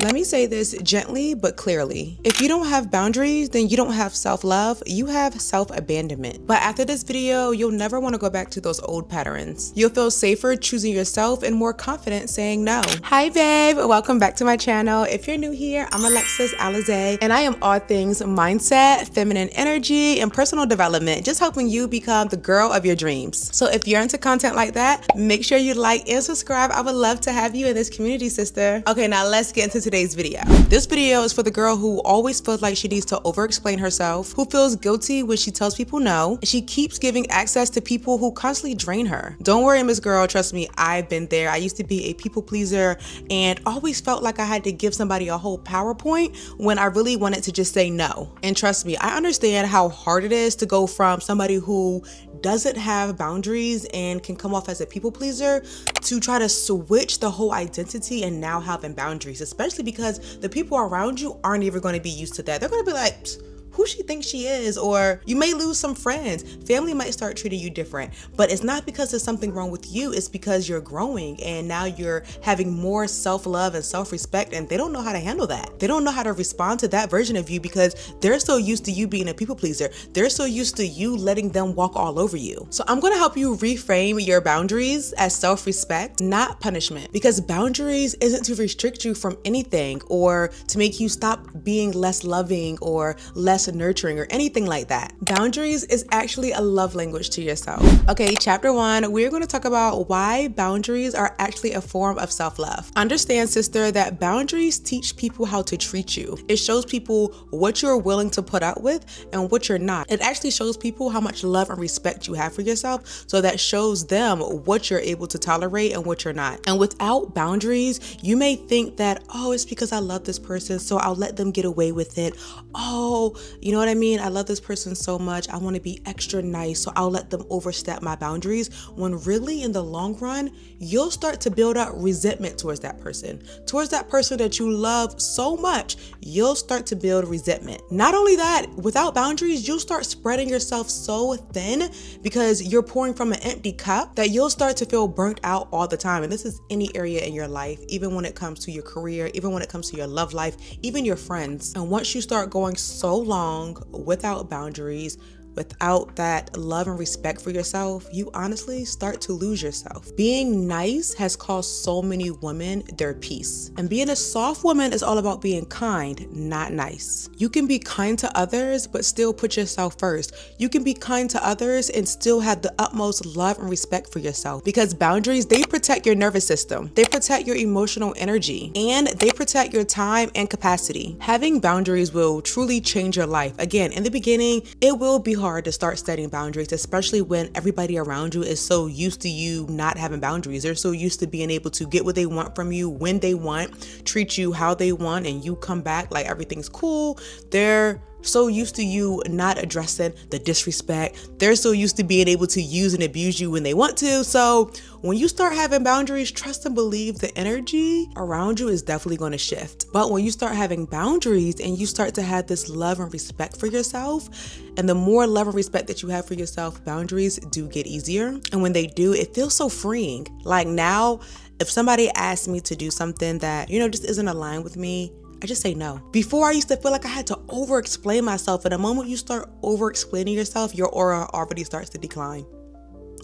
Let me say this gently but clearly. If you don't have boundaries, then you don't have self-love, you have self-abandonment. But after this video, you'll never want to go back to those old patterns. You'll feel safer choosing yourself and more confident saying no. Hi babe, welcome back to my channel. If you're new here, I'm Alexis Alize, and I am all things mindset, feminine energy, and personal development, just helping you become the girl of your dreams. So if you're into content like that, make sure you like and subscribe. I would love to have you in this community, sister. Okay, now let's get into today's video. This video is for the girl who always feels like she needs to over-explain herself, who feels guilty when she tells people no, and she keeps giving access to people who constantly drain her. Don't worry, Miss Girl, trust me, I've been there. I used to be a people pleaser and always felt like I had to give somebody a whole PowerPoint when I really wanted to just say no. And trust me, I understand how hard it is to go from somebody who doesn't have boundaries and can come off as a people pleaser to try to switch the whole identity and now having boundaries, especially because the people around you aren't even going to be used to that. They're going to be like, who she thinks she is, or you may lose some friends. Family might start treating you different, but it's not because there's something wrong with you. It's because you're growing and now you're having more self-love and self-respect, and they don't know how to handle that. They don't know how to respond to that version of you because they're so used to you being a people pleaser. They're so used to you letting them walk all over you. So I'm gonna help you reframe your boundaries as self-respect, not punishment, because boundaries isn't to restrict you from anything or to make you stop being less loving or less nurturing or anything like that. Boundaries is actually a love language to yourself. Okay, chapter 1, we're going to talk about why boundaries are actually a form of self-love. Understand, sister, that boundaries teach people how to treat you. It shows people what you're willing to put up with and what you're not. It actually shows people how much love and respect you have for yourself, so that shows them what you're able to tolerate and what you're not. And without boundaries, you may think that, oh, it's because I love this person, so I'll let them get away with it. Oh, you know what I mean? I love this person so much. I want to be extra nice, so I'll let them overstep my boundaries. When really in the long run, you'll start to build up resentment towards that person that you love so much. You'll start to build resentment. Not only that, without boundaries, you'll start spreading yourself so thin because you're pouring from an empty cup that you'll start to feel burnt out all the time. And this is any area in your life, even when it comes to your career, even when it comes to your love life, even your friends. And once you start going so long without boundaries, without that love and respect for yourself, you honestly start to lose yourself. Being nice has cost so many women their peace. And being a soft woman is all about being kind, not nice. You can be kind to others, but still put yourself first. You can be kind to others and still have the utmost love and respect for yourself, because boundaries, they protect your nervous system. They protect your emotional energy, and they protect your time and capacity. Having boundaries will truly change your life. Again, in the beginning, it will be hard to start setting boundaries, especially when everybody around you is so used to you not having boundaries. They're so used to being able to get what they want from you when they want, treat you how they want, and you come back like everything's cool. They're so used to you not addressing the disrespect. They're so used to being able to use and abuse you when they want to. So when you start having boundaries, trust and believe the energy around you is definitely going to shift. But when you start having boundaries and you start to have this love and respect for yourself, and the more love and respect that you have for yourself, boundaries do get easier. And when they do, it feels so freeing. Like now, if somebody asks me to do something that, just isn't aligned with me, I just say no. Before, I used to feel like I had to over-explain myself. And the moment you start over-explaining yourself, your aura already starts to decline.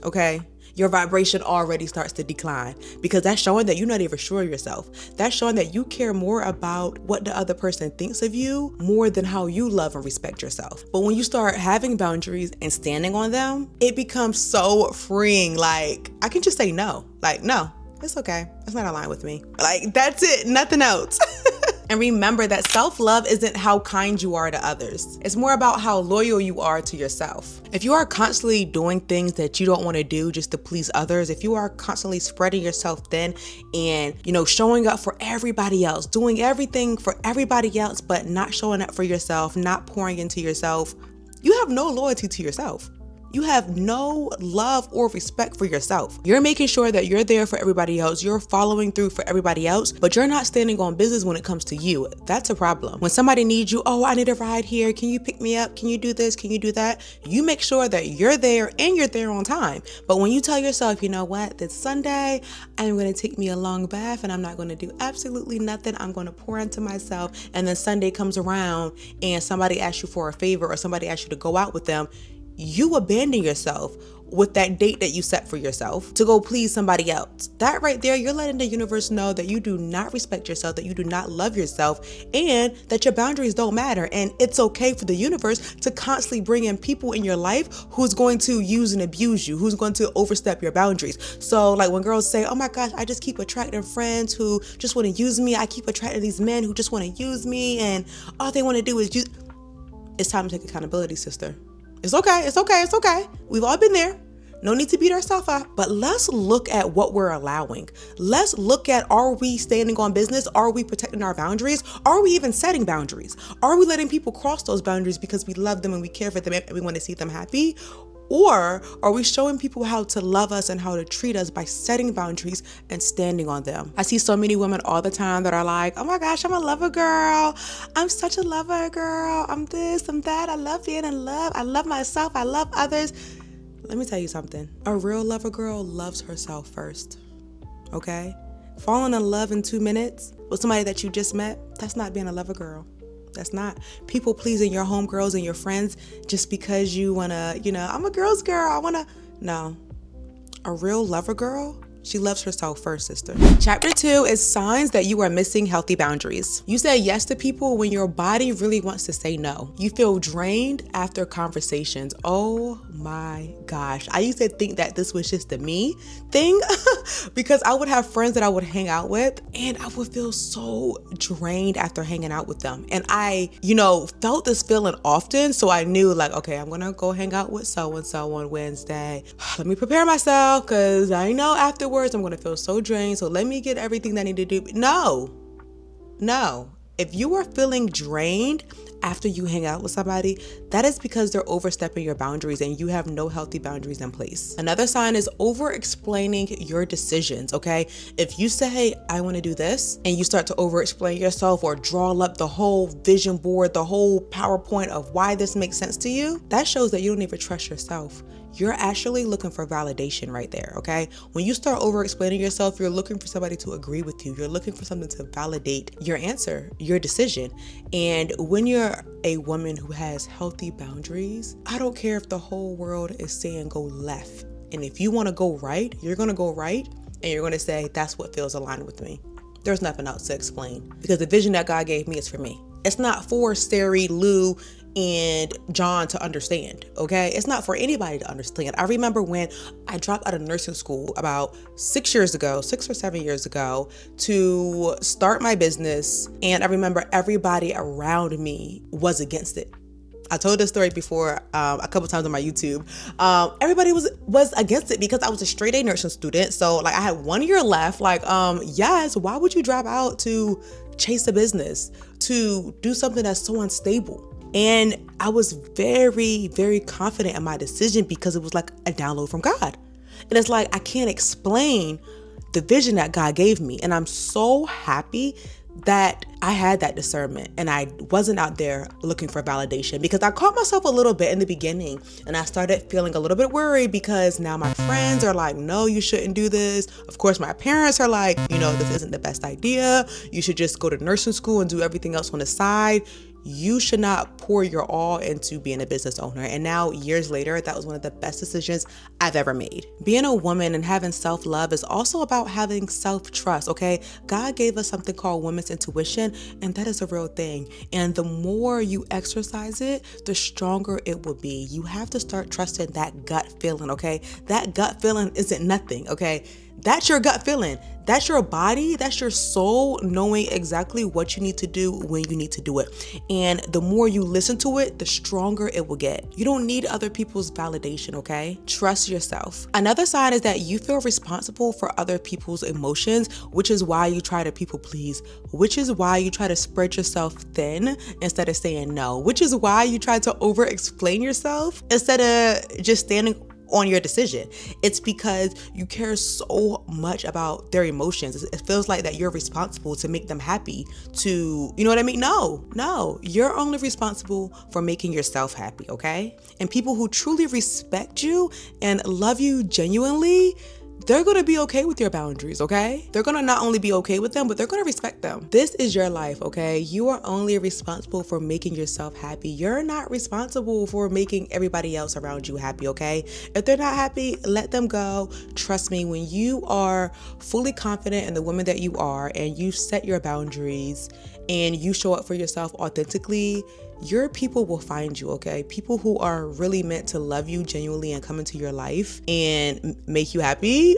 Okay? Your vibration already starts to decline, because that's showing that you're not even sure of yourself. That's showing that you care more about what the other person thinks of you more than how you love and respect yourself. But when you start having boundaries and standing on them, it becomes so freeing. Like, I can just say no. Like, no, it's okay. That's not aligned with me. Like, that's it. Nothing else. And remember that self-love isn't how kind you are to others. It's more about how loyal you are to yourself. If you are constantly doing things that you don't want to do just to please others, if you are constantly spreading yourself thin and, showing up for everybody else, doing everything for everybody else, but not showing up for yourself, not pouring into yourself, you have no loyalty to yourself. You have no love or respect for yourself. You're making sure that you're there for everybody else. You're following through for everybody else, but you're not standing on business when it comes to you. That's a problem. When somebody needs you, oh, I need a ride here. Can you pick me up? Can you do this? Can you do that? You make sure that you're there and you're there on time. But when you tell yourself, you know what, this Sunday, I'm going to take me a long bath and I'm not going to do absolutely nothing. I'm going to pour into myself. And then Sunday comes around and somebody asks you for a favor or somebody asks you to go out with them, you abandon yourself with that date that you set for yourself to go please somebody else. That right there, you're letting the universe know that you do not respect yourself, that you do not love yourself, and that your boundaries don't matter. And it's okay for the universe to constantly bring in people in your life who's going to use and abuse you, who's going to overstep your boundaries. So like when girls say, oh my gosh, I just keep attracting friends who just want to use me. I keep attracting these men who just want to use me and all they want to do is use. It's time to take accountability, sister. It's okay. It's okay. It's okay. We've all been there. No need to beat ourselves up. But let's look at what we're allowing. Let's look at, are we standing on business? Are we protecting our boundaries? Are we even setting boundaries? Are we letting people cross those boundaries because we love them and we care for them and we want to see them happy? Or are we showing people how to love us and how to treat us by setting boundaries and standing on them? I see so many women all the time that are like, oh my gosh, I'm a lover girl. I'm such a lover girl. I'm this, I'm that. I love being in love. I love myself. I love others. Let me tell you something. A real lover girl loves herself first, okay? Falling in love in 2 minutes with somebody that you just met, that's not being a lover girl. That's not people pleasing your homegirls and your friends just because you wanna, I'm a girl's girl. No. A real lover girl, she loves herself first, sister. Chapter 2 is signs that you are missing healthy boundaries. You say yes to people when your body really wants to say no. You feel drained after conversations. Oh my gosh. I used to think that this was just a me thing because I would have friends that I would hang out with and I would feel so drained after hanging out with them. And I, felt this feeling often. So I knew like, okay, I'm going to go hang out with so-and-so on Wednesday. Let me prepare myself because I know afterwards I'm going to feel so drained. So let me get everything that I need to do. No. If you are feeling drained after you hang out with somebody, that is because they're overstepping your boundaries and you have no healthy boundaries in place. Another sign is over-explaining your decisions, okay? If you say, hey, I want to do this, and you start to over-explain yourself or draw up the whole vision board, the whole PowerPoint of why this makes sense to you, that shows that you don't even trust yourself. You're actually looking for validation right there, okay? When you start over-explaining yourself, you're looking for somebody to agree with you. You're looking for something to validate your answer, your decision. And when you're a woman who has healthy boundaries, I don't care if the whole world is saying go left. And if you want to go right, you're going to go right. And you're going to say, that's what feels aligned with me. There's nothing else to explain because the vision that God gave me is for me. It's not for Sari, Lou, and John to understand, okay? It's not for anybody to understand. I remember when I dropped out of nursing school about 6 or 7 years ago to start my business, and I remember everybody around me was against it. I told this story before a couple times on my YouTube. Everybody was against it because I was a straight A nursing student. So like I had 1 year left. Like, yes, why would you drop out to chase a business, to do something that's so unstable? And I was very, very confident in my decision because it was like a download from God. And it's like, I can't explain the vision that God gave me. And I'm so happy that I had that discernment and I wasn't out there looking for validation, because I caught myself a little bit in the beginning and I started feeling a little bit worried because now my friends are like, no, you shouldn't do this. Of course, my parents are like, this isn't the best idea. You should just go to nursing school and do everything else on the side. You should not pour your all into being a business owner. And now years later, that was one of the best decisions I've ever made. Being a woman and having self-love is also about having self-trust, okay? God gave us something called women's intuition, and that is a real thing. And the more you exercise it, the stronger it will be. You have to start trusting that gut feeling, okay? That gut feeling isn't nothing, okay? That's your gut feeling. That's your body, that's your soul knowing exactly what you need to do when you need to do it. And the more you listen to it, the stronger it will get. You don't need other people's validation, okay? Trust yourself. Another sign is that you feel responsible for other people's emotions, which is why you try to people please, which is why you try to spread yourself thin instead of saying no, which is why you try to over-explain yourself instead of just standing on your decision. It's because you care so much about their emotions. It feels like that you're responsible to make them happy, to, you know what I mean? No, you're only responsible for making yourself happy, okay? And people who truly respect you and love you genuinely, they're gonna be okay with your boundaries, okay? They're gonna not only be okay with them, but they're gonna respect them. This is your life, okay? You are only responsible for making yourself happy. You're not responsible for making everybody else around you happy, okay? If they're not happy, let them go. Trust me, when you are fully confident in the woman that you are and you set your boundaries and you show up for yourself authentically, your people will find you, okay? People who are really meant to love you genuinely and come into your life and make you happy,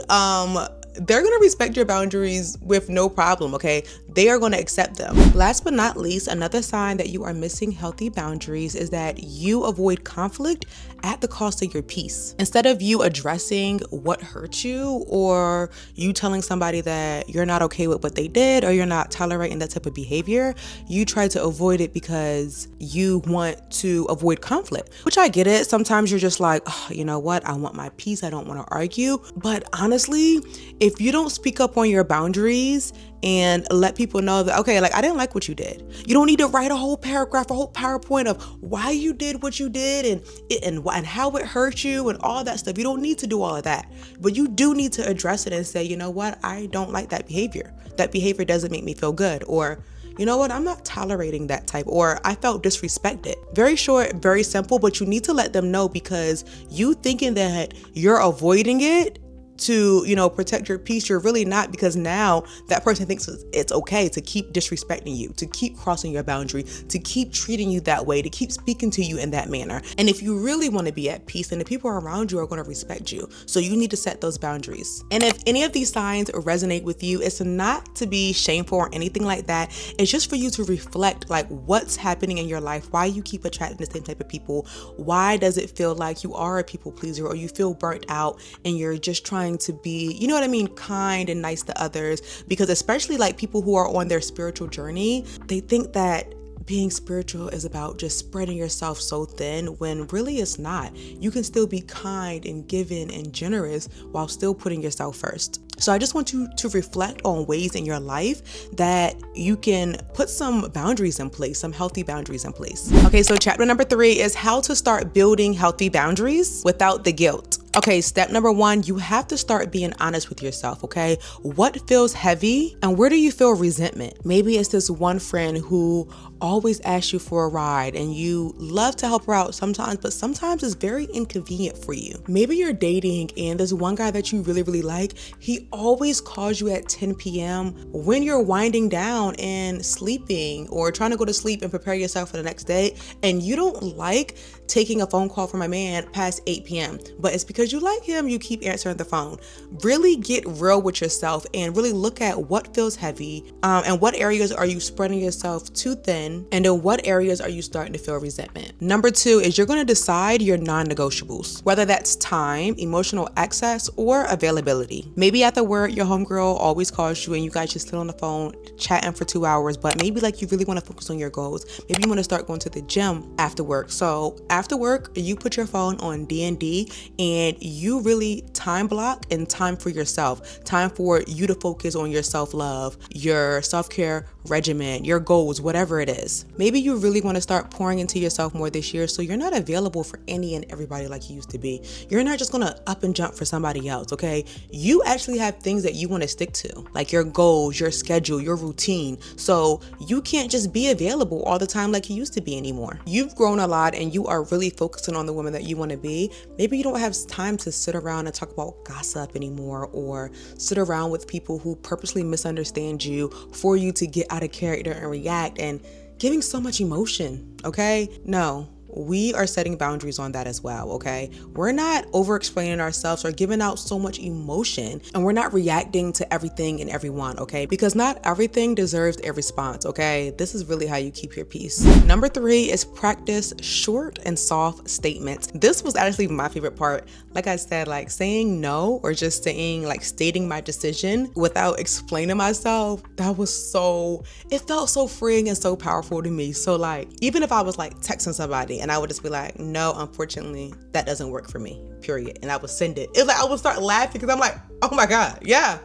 they're gonna respect your boundaries with no problem, okay? They are gonna accept them. Last but not least, another sign that you are missing healthy boundaries is that you avoid conflict at the cost of your peace. Instead of you addressing what hurt you, or you telling somebody that you're not okay with what they did, or you're not tolerating that type of behavior, you try to avoid it because you want to avoid conflict, which I get it. Sometimes you're just like, oh, you know what? I want my peace. I don't want to argue. But honestly, if you don't speak up on your boundaries and let people know that, okay, like, I didn't like what you did. You don't need to write a whole paragraph, a whole PowerPoint of why you did what you did and how it hurt you and all that stuff. You don't need to do all of that, but you do need to address it and say, you know what? I don't like that behavior. That behavior doesn't make me feel good. Or, you know what? I'm not tolerating that type, or I felt disrespected. Very short, very simple, but you need to let them know, because you thinking that you're avoiding it to, you know, protect your peace, you're really not, because now that person thinks it's okay to keep disrespecting you, to keep crossing your boundary, to keep treating you that way, to keep speaking to you in that manner. And if you really want to be at peace, then the people around you are going to respect you. So you need to set those boundaries. And if any of these signs resonate with you, it's not to be shameful or anything like that. It's just for you to reflect, like, what's happening in your life, why you keep attracting the same type of people, why does it feel like you are a people pleaser, or you feel burnt out and you're just trying to be, you know what I mean, kind and nice to others. Because especially like people who are on their spiritual journey, they think that being spiritual is about just spreading yourself so thin, when really it's not. You can still be kind and giving and generous while still putting yourself first. So I just want you to reflect on ways in your life that you can put some boundaries in place, some healthy boundaries in place. Okay, so chapter number 3 is how to start building healthy boundaries without the guilt. Okay, step number 1, you have to start being honest with yourself, okay? What feels heavy and where do you feel resentment? Maybe it's this one friend who always asks you for a ride and you love to help her out sometimes, but sometimes it's very inconvenient for you. Maybe you're dating and there's one guy that you really, really like. He always calls you at 10 p.m. when you're winding down and sleeping, or trying to go to sleep and prepare yourself for the next day. And you don't like taking a phone call from a man past 8 p.m. But it's because you like him, you keep answering the phone. Really get real with yourself and really look at what feels heavy, and what areas are you spreading yourself too thin, and in what areas are you starting to feel resentment. Number 2 is you're going to decide your non-negotiables, whether that's time, emotional access, or availability. Maybe after work, your homegirl always calls you and you guys just sit on the phone chatting for 2 hours, but maybe like you really want to focus on your goals. Maybe you want to start going to the gym after work. So after work, you put your phone on D&D and you really time block and time for yourself, time for you to focus on your self-love, your self-care regimen, your goals, whatever it is. Maybe you really want to start pouring into yourself more this year, so you're not available for any and everybody like you used to be. You're not just going to up and jump for somebody else, okay? You actually have things that you want to stick to, like your goals, your schedule, your routine. So you can't just be available all the time like you used to be anymore. You've grown a lot and you are really focusing on the woman that you want to be. Maybe you don't have time to sit around and talk about gossip anymore, or sit around with people who purposely misunderstand you for you to get out of character and react and giving so much emotion, okay? No. we are setting boundaries on that as well, okay? We're not over-explaining ourselves or giving out so much emotion, and we're not reacting to everything and everyone, okay? Because not everything deserves a response, okay? This is really how you keep your peace. Number 3 is practice short and soft statements. This was actually my favorite part. Like I said, like saying no or just saying, like stating my decision without explaining myself, it felt so freeing and so powerful to me. So like, even if I was like texting somebody and I would just be like, no, unfortunately, that doesn't work for me, period. And I would send it. It's like, I would start laughing because I'm like, oh my God, yeah.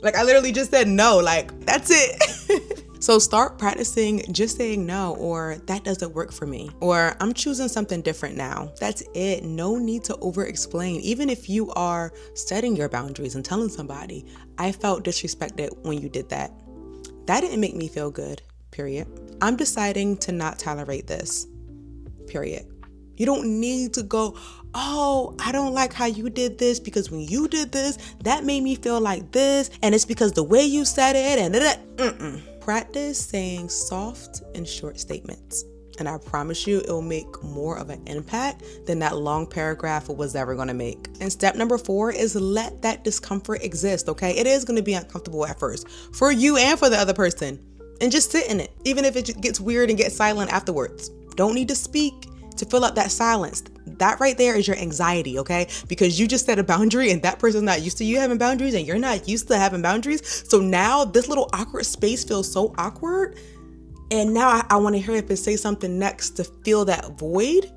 Like I literally just said no, like that's it. So start practicing just saying no, or that doesn't work for me, or I'm choosing something different now. That's it. No need to over explain. Even if you are setting your boundaries and telling somebody, I felt disrespected when you did that. That didn't make me feel good, period. I'm deciding to not tolerate this, period. You don't need to go, oh, I don't like how you did this because when you did this, that made me feel like this. And it's because the way you said it and that. Practice saying soft and short statements. And I promise you, it will make more of an impact than that long paragraph was ever going to make. And step number 4 is let that discomfort exist, okay? It is going to be uncomfortable at first for you and for the other person. And just sit in it, even if it gets weird and gets silent afterwards. Don't need to speak to fill up that silence. That right there is your anxiety, okay? Because you just set a boundary and that person's not used to you having boundaries and you're not used to having boundaries. So now this little awkward space feels so awkward. And now I want to hear it say something next to fill that void.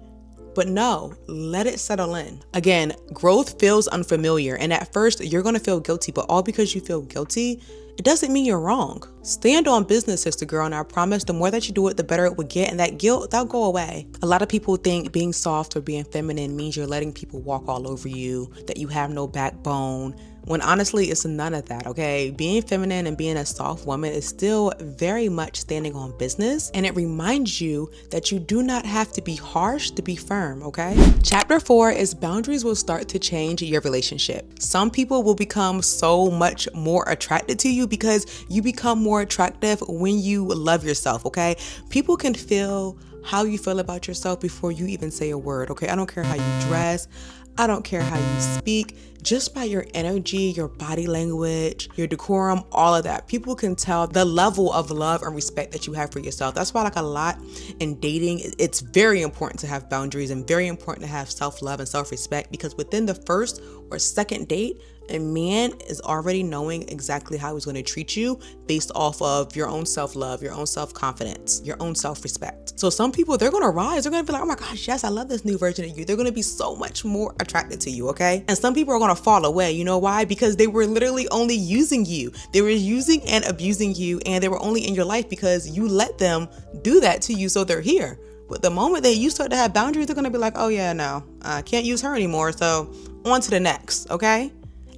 But no, let it settle in. Again, growth feels unfamiliar. And at first you're going to feel guilty, but all because you feel guilty, it doesn't mean you're wrong. Stand on business, sister girl, and I promise the more that you do it, the better it will get, and that guilt, that'll go away. A lot of people think being soft or being feminine means you're letting people walk all over you, that you have no backbone, when honestly it's none of that, okay? Being feminine and being a soft woman is still very much standing on business, and it reminds you that you do not have to be harsh to be firm, okay? Chapter 4 is boundaries will start to change your relationship. Some people will become so much more attracted to you because you become more attractive when you love yourself, okay? People can feel how you feel about yourself before you even say a word, okay? I don't care how you dress. I don't care how you speak, just by your energy, your body language, your decorum, all of that. People can tell the level of love and respect that you have for yourself. That's why like a lot in dating, it's very important to have boundaries and very important to have self-love and self-respect, because within the first or second date, a man is already knowing exactly how he's going to treat you based off of your own self-love, your own self-confidence, your own self-respect. So some people, they're going to rise. They're going to be like, oh my gosh, yes, I love this new version of you. They're going to be so much more attracted to you, okay? And some people are going to fall away. You know why? Because they were literally only using you. They were using and abusing you, and they were only in your life because you let them do that to you, so they're here. But the moment that you start to have boundaries, they're going to be like, oh yeah, no, I can't use her anymore. So on to the next, okay?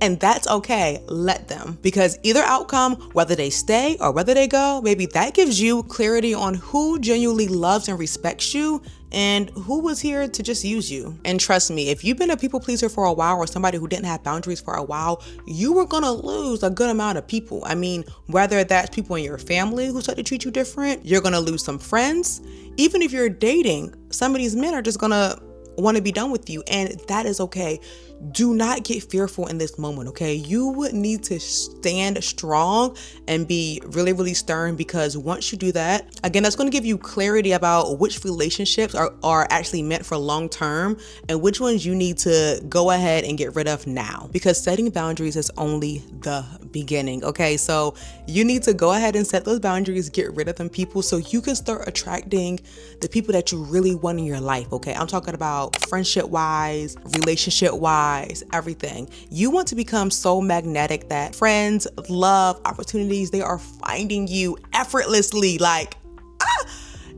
And that's okay, let them. Because either outcome, whether they stay or whether they go, maybe that gives you clarity on who genuinely loves and respects you and who was here to just use you. And trust me, if you've been a people pleaser for a while or somebody who didn't have boundaries for a while, you were gonna lose a good amount of people. I mean, whether that's people in your family who start to treat you different, you're gonna lose some friends. Even if you're dating, some of these men are just gonna want to be done with you, and that is okay. Do not get fearful in this moment, okay? You would need to stand strong and be really, really stern, because once you do that, again, that's going to give you clarity about which relationships are actually meant for long term and which ones you need to go ahead and get rid of now, because setting boundaries is only the beginning, okay? So you need to go ahead and set those boundaries, get rid of them people, so you can start attracting the people that you really want in your life, okay? I'm talking about friendship wise, relationship wise, everything. You want to become so magnetic that friends, love, opportunities, they are finding you effortlessly, like,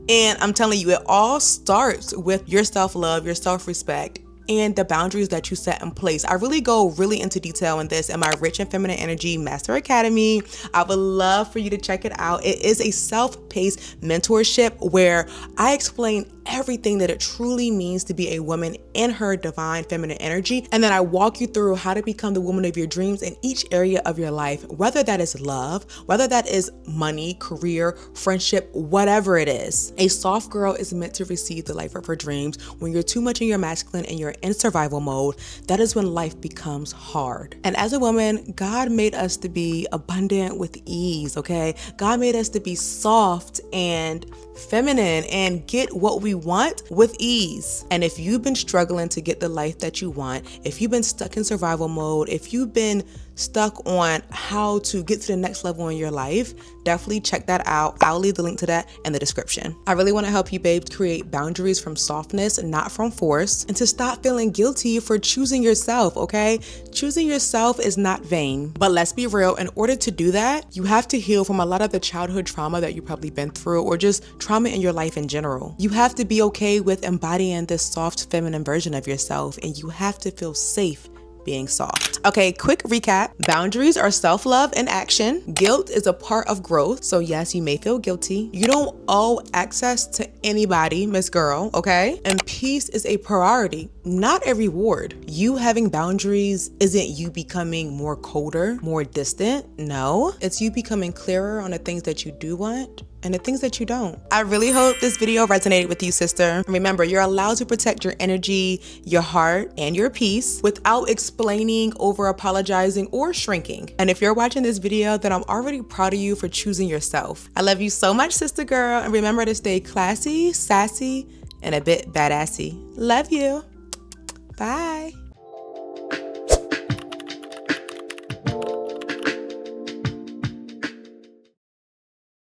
and I'm telling you, it all starts with your self-love, your self-respect, and the boundaries that you set in place. I really go into detail in this in my Rich and Feminine Energy Master Academy. I would love for you to check it out. It is a self-paced mentorship where I explain everything that it truly means to be a woman in her divine feminine energy. And then I walk you through how to become the woman of your dreams in each area of your life, whether that is love, whether that is money, career, friendship, whatever it is. A soft girl is meant to receive the life of her dreams. When you're too much in your masculine and you're in survival mode, that is when life becomes hard. And as a woman, God made us to be abundant with ease, okay? God made us to be soft and feminine and get what we want with ease. And if you've been struggling to get the life that you want, if you've been stuck in survival mode, if you've been stuck on how to get to the next level in your life, definitely check that out. I'll leave the link to that in the description. I really want to help you, babes, create boundaries from softness, not from force, and to stop feeling guilty for choosing yourself, okay? Choosing yourself is not vain, but let's be real. In order to do that, you have to heal from a lot of the childhood trauma that you've probably been through, or just trauma in your life in general. You have to be okay with embodying this soft feminine version of yourself, and you have to feel safe being soft. Okay, quick recap. Boundaries are self-love in action. Guilt is a part of growth. So yes, you may feel guilty. You don't owe access to anybody, Miss Girl, okay? And peace is a priority, not a reward. You having boundaries isn't you becoming more colder, more distant. No, it's you becoming clearer on the things that you do want and the things that you don't. I really hope this video resonated with you, sister. Remember, you're allowed to protect your energy, your heart, and your peace without explaining, over apologizing, or shrinking. And if you're watching this video, then I'm already proud of you for choosing yourself. I love you so much, sister girl. And remember to stay classy, sassy, and a bit badassy. Love you. Bye.